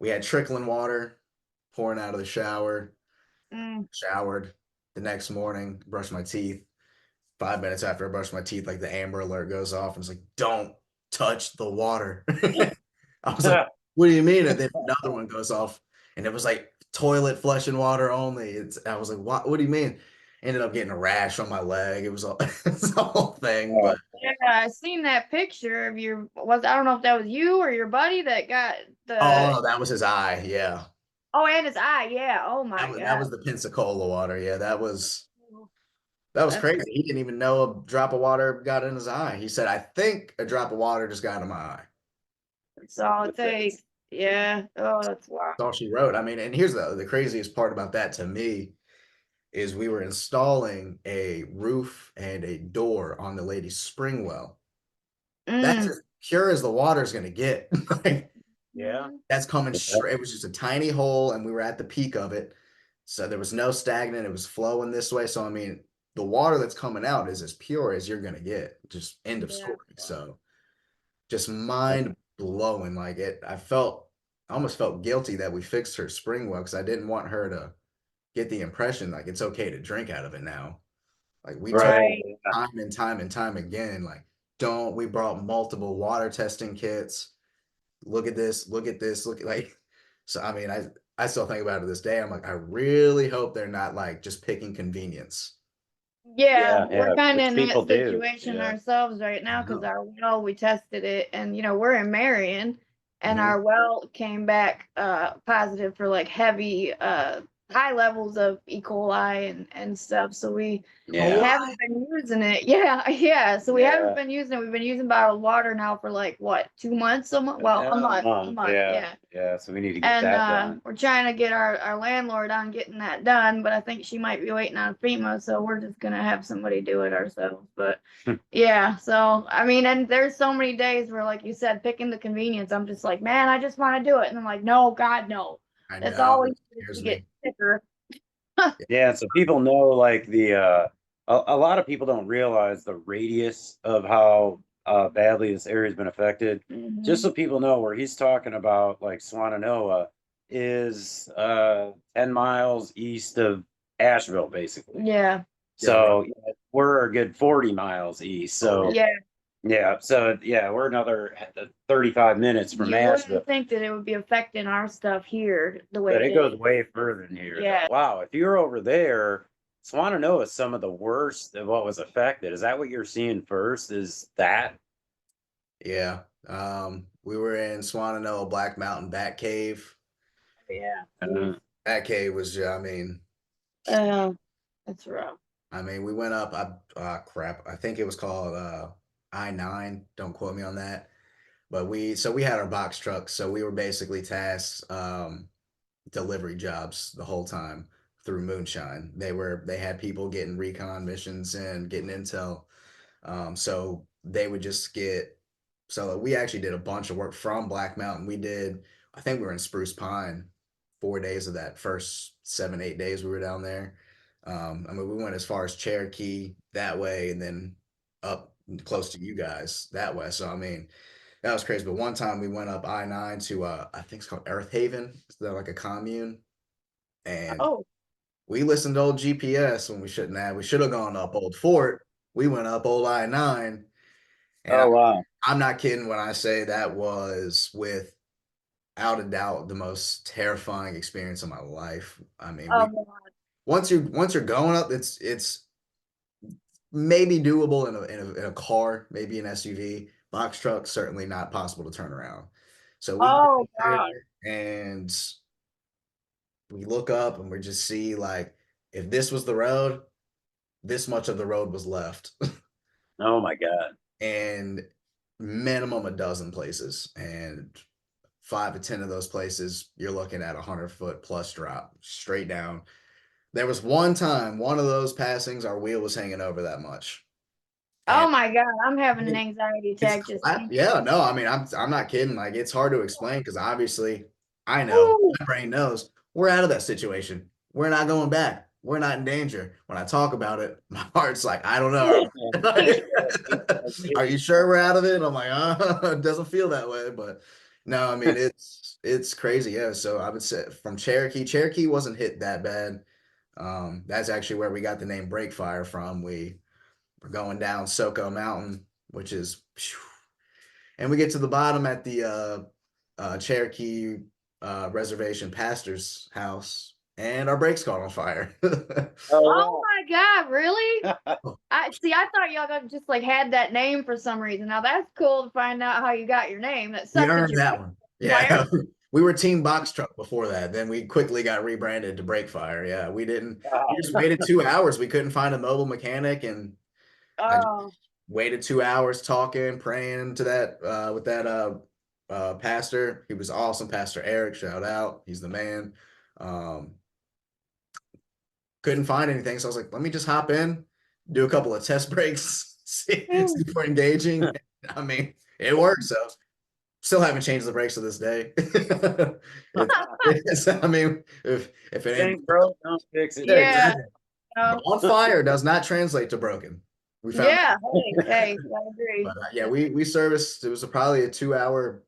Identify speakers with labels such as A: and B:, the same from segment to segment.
A: we had trickling water pouring out of the shower.
B: Mm.
A: Showered the next morning, brushed my teeth. 5 minutes after I brushed my teeth, like the Amber Alert goes off and it's like, don't touch the water. I was like, what do you mean? And then another one goes off and it was like toilet flushing water only. I was like, what do you mean? Ended up getting a rash on my leg. It was all it's the whole thing. But
B: Yeah, I seen that picture of I don't know if that was you or your buddy that got
A: oh
B: the,
A: no, that was his eye. Yeah.
B: oh, and his eye. Yeah. Oh my
A: That
B: God.
A: was the Pensacola water. Yeah, that was
B: That's
A: crazy.
B: crazy.
A: He didn't even know a drop of water got in his eye. He said, I think a drop of water just got in my eye.
B: That's all it takes. Yeah. Oh, that's wild.
A: That's all she wrote. I mean, and here's the craziest part about that to me is we were installing a roof and a door on the lady's spring well. That's
B: Mm.
A: as pure as the water's gonna get. Like,
C: Yeah.
A: that's coming
C: Yeah.
A: straight. It was just a tiny hole, and we were at the peak of it. So there was no stagnant, it was flowing this way. So I mean, the water that's coming out is as pure as you're gonna get. Just end of
B: Yeah.
A: story. So just mind blowing. Like I almost felt guilty that we fixed her spring well because I didn't want her to get the impression like it's okay to drink out of it now. Like we told
C: Right.
B: Right.
A: time and time and time again, like we brought multiple water testing kits. Look at this, look at this, look at like so I mean I still think about it to this day. I'm like, I really hope they're not like just picking convenience.
B: Yeah,
C: Yeah,
B: we're
C: yeah,
B: kind of
C: which
B: in
C: people
B: that
C: do.
B: situation
C: Yeah.
B: ourselves right now because our well, we tested it, and we're in Marion, and
A: Mhm.
B: our well came back positive for like heavy high levels of E. coli and stuff. So we
C: Yeah.
B: haven't been using it. Yeah, yeah. So we haven't
C: Yeah.
B: been using it. We've been using bottled water now for like what, 2 months? Well, a
C: Yeah,
B: month, a month.
C: yeah.
B: Yeah.
C: Yeah. So we need to get
B: And
C: that done.
B: we're trying to get our landlord on getting that done, but I think she might be waiting on FEMA, so we're just gonna have somebody do it ourselves. But yeah, so I mean, and there's so many days where, like you said, picking the convenience, I'm just like, man, I just want to do it, and I'm like, no, God, no,
A: I
B: that's
A: know.
B: always
A: It
B: to
A: scares
B: get
A: me.
B: sicker.
C: Yeah. So people know like a lot of people don't realize the radius of how badly this area's been affected. Just
B: Hmm.
C: so people know where he's talking about, like Swannanoa is 10 miles east of Asheville, basically.
B: Yeah,
A: Yeah, right.
C: So yeah, we're a good 40 miles east.
A: Oh yeah.
C: So
B: yeah.
C: yeah, so yeah, we're another 35 minutes from
B: You
C: Asheville,
B: wouldn't think that it would be affecting our stuff here the way
C: but
B: it
C: it
B: is.
C: goes way further than here.
B: Yeah.
C: Wow, if you're over there, Swannanoa is some of the worst of what was affected. Is that what you're seeing first? Is that?
A: Yeah. We were in Swannanoa Black Mountain Bat Cave.
B: Yeah.
A: Bat Cave was I mean
B: Uh, that's rough.
A: we went up. Crap. I think it was called I-9. Don't quote me on that. But we had our box trucks, so we were basically tasked delivery jobs the whole time through moonshine. They had people getting recon missions and getting intel. So they would just get. So we actually did a bunch of work from Black Mountain. I think we were in Spruce Pine 4 days of that first 7, 8 days we were down there. We went as far as Cherokee that way, and then up close to you guys that way. So I mean, that was crazy. But one time we went up I-9 to I think it's called Earth Haven. It's like a commune, and
B: Oh,
A: we listened to old GPS when we shouldn't have. We should have gone up Old Fort. We went up old I-9, and
C: Oh wow.
A: I'm not kidding when I say that was without a doubt the most terrifying experience of my life. I mean,
B: oh,
A: we once you're going up, it's maybe doable in a car, maybe an SUV. Box truck, certainly not possible to turn around. So we get
B: oh
A: there
B: God.
A: and we look up and we just see like if this was the road, this much of the road was left.
C: Oh my God.
A: And minimum a dozen places. And 5 to 10 of those places, you're looking at 100 foot plus drop straight down. There was one time, one of those passings, our wheel was hanging over that much.
B: Oh
A: And
B: my God. I'm having an anxiety
A: it's
B: attack just thinking.
A: yeah, no, I mean, I'm not kidding. Like, it's hard to explain because obviously I know,
B: Woo!
A: my brain knows we're out of that situation. We're not going back. We're not in danger. When I talk about it, my heart's like, I don't know. Are you sure we're out of it? I'm like, it doesn't feel that way. But no, I mean, it's crazy. Yeah. So I would say from Cherokee wasn't hit that bad. That's actually where we got the name Brakefire from. We were going down Soco Mountain, which is, and we get to the bottom at the Cherokee reservation pastor's house, and our brakes caught on fire.
B: Oh my God, really?
A: Oh.
B: I see. I thought y'all just like had that name for some reason. Now that's cool to find out how you got your name. That
A: We
B: sucks that
A: earned
B: you're
A: that one.
B: fire.
A: Yeah. We were Team Box Truck before that. Then we quickly got rebranded to Brakefire. Yeah. We didn't, we just waited 2 hours. We couldn't find a mobile mechanic, and I just
B: Oh,
A: waited 2 hours talking, praying to that with that pastor. He was awesome. Pastor Eric, shout out. He's the man. Um, couldn't find anything. So I was like, let me just hop in, do a couple of test breaks, see if we're engaging. I mean, it worked. So still haven't changed the brakes to this day. I mean, if it ain't
C: Ain't broke, don't fix it.
B: yeah.
A: on fire, does not translate to broken. We found
B: Yeah. Hey, I agree.
A: but yeah, we serviced. It was probably a 2 hour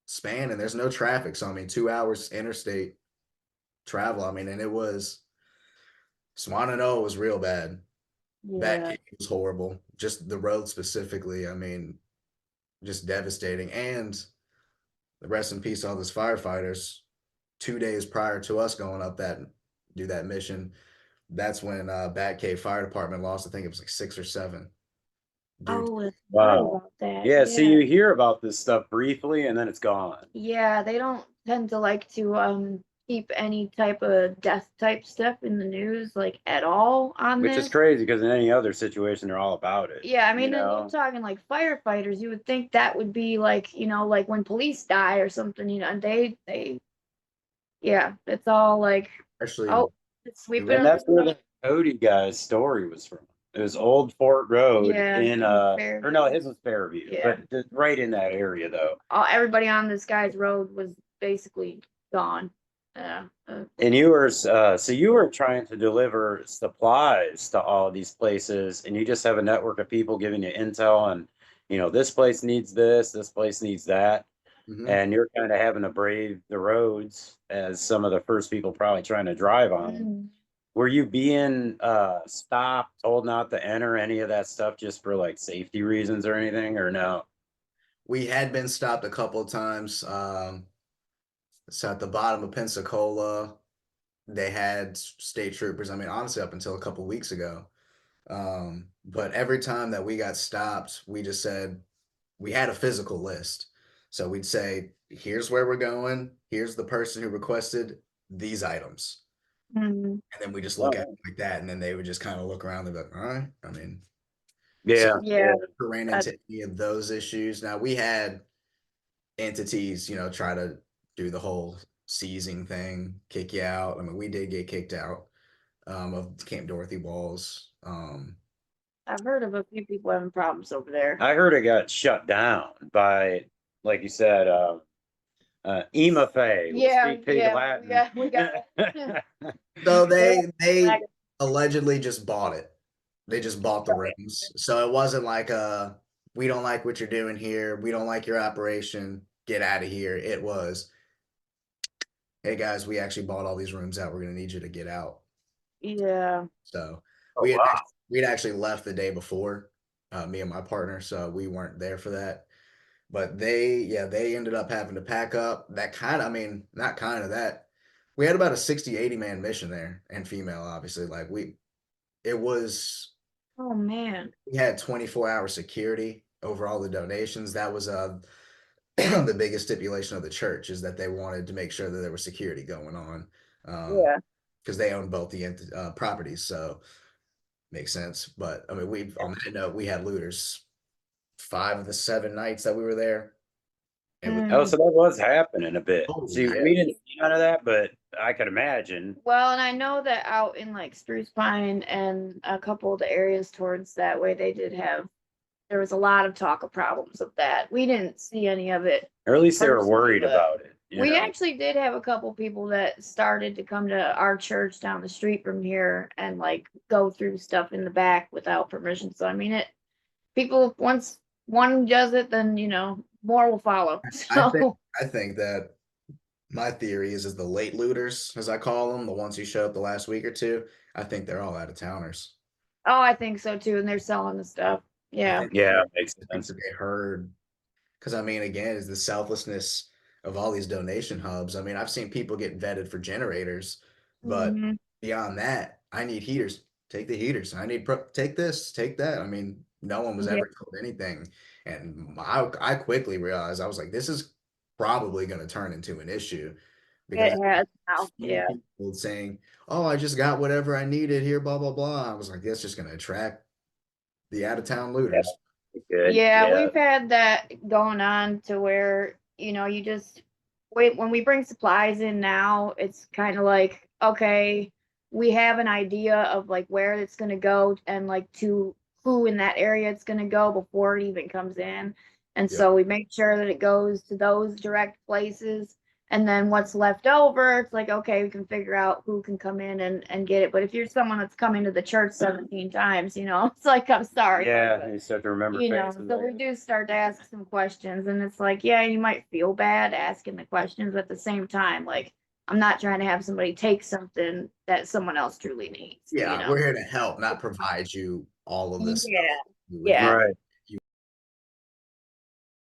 A: span, and there's no traffic. So I mean, 2 hours interstate travel. I mean, and it was Swanano was real bad. That
B: Yeah.
A: was horrible. Just the road specifically. I mean, just devastating. And the rest in peace, all those firefighters. 2 days prior to us going up that do that mission, that's when Bat Cave Fire Department lost. I think it was like 6 or 7. Dude,
B: Oh, it's right
C: Wow.
B: about that.
C: Yeah, so you hear about this stuff briefly and then it's gone.
B: Yeah, they don't tend to like to keep any type of death type stuff in the news like at all on
C: Which
B: this.
C: is crazy because in any other situation they're all about it.
B: Yeah, I mean,
C: you
B: and
C: know?
B: you're talking like firefighters, you would think that would be like, like when police die or something, and yeah, it's all like,
A: actually,
B: oh, it's sweeping
C: And
B: under
C: that's
B: the
C: where
B: rug.
C: the Cody guy's story was from. It was Old Fort Road
B: Yeah,
C: in
B: fair.
C: or no, his was Fairview,
B: Yeah.
C: but right in that area though.
B: Everybody on this guy's road was basically gone. Yeah.
C: And you were so you were trying to deliver supplies to all these places, and you just have a network of people giving you intel on, this place needs this place needs that,
A: mhm.
C: and you're kind of having to brave the roads as some of the first people probably trying to drive on.
B: Mm.
C: Were you being stopped, told not to enter any of that stuff just for like safety reasons or anything, or no?
A: We had been stopped a couple of times. So at the bottom of Pensacola, they had state troopers. I mean, honestly, up until a couple of weeks ago. But every time that we got stopped, we just said we had a physical list. So we'd say, here's where we're going. Here's the person who requested these items.
B: Mm.
A: And then we just look at it like that. And then they would just kind of look around. They'd be like, all right. I mean,
C: Yeah.
A: so
B: Yeah.
A: we ran into any of those issues. Now we had entities, try to do the whole seizing thing, kick you out. I mean, we did get kicked out of Camp Dorothy walls.
B: I've heard of a few people having problems over there.
C: I heard it got shut down by, like you said, EMA
B: Yeah,
C: speak pig
B: yeah,
C: Latin.
B: we got
A: So they allegedly just bought it. They just bought the rooms. So it wasn't like we don't like what you're doing here. We don't like your operation. Get out of here. It was, hey guys, we actually bought all these rooms out. We're gonna need you to get out.
B: Yeah.
A: So
C: Oh, wow.
A: we'd actually left the day before, me and my partner, so we weren't there for that. But they ended up having to pack up. That kind of, I mean, not kind of that. We had about a 60, 80 man mission there, and female, obviously. Like it was,
B: Oh man.
A: we had 24-hour security over all the donations. That was the biggest stipulation of the church, is that they wanted to make sure that there was security going on.
B: Yeah.
A: Because they own both the properties, so makes sense. But I mean, on that note, we had looters 5 of the 7 nights that we were there.
C: Oh, so that was happening a bit.
A: Oh,
C: See,
A: yeah.
C: we didn't see none of that, but I could imagine.
B: Well, and I know that out in like Spruce Pine and a couple of the areas towards that way, there was a lot of talk of problems of that. We didn't see any of it.
C: Or at least they were
B: Personally,
C: worried
B: but
C: about it.
B: We actually did have a couple people that started to come to our church down the street from here and like go through stuff in the back without permission. So I mean, people, once one does it, then more will follow. So
A: I think that My theory is the late looters, as I call them, the ones who show up the last week or two. I think they're all out of towners.
B: Oh, I think so too, and they're selling the stuff.
A: I
B: Yeah.
A: think
C: Yeah, makes
A: I think
C: sense.
A: that they heard because I mean, again, is the selflessness of all these donation hubs. I mean, I've seen people get vetted for generators, but
B: Mhm.
A: beyond that, I need heaters. Take the heaters. I need take this, take that. I mean, no one was
B: Yeah,
A: ever told anything, and I quickly realized I was like, this is probably going to turn into an issue because
B: it has now.
A: so many
B: Yeah.
A: people saying, "Oh, I just got whatever I needed here," blah blah blah. I was like, that's just going to attract the out of town
C: Yeah,
A: looters.
C: good.
B: Yeah,
C: Yeah.
B: we've had that going on to where, you just wait when we bring supplies in now, it's kind of like, okay, we have an idea of like where it's going to go and like to who in that area it's going to go before it even comes in. And
A: Yep.
B: so we make sure that it goes to those direct places. And then what's left over, it's like, okay, we can figure out who can come in and get it. But if you're someone that's coming to the church 17 times, it's like, I'm sorry.
C: Yeah,
B: but
C: you start to remember faces.
B: so we do start to ask some questions, and it's like, yeah, you might feel bad asking the questions, but at the same time, like, I'm not trying to have somebody take something that someone else truly needs,
A: Yeah, we're here to help, not provide you all of this stuff.
B: Yeah,
A: You would
B: yeah.
C: Right.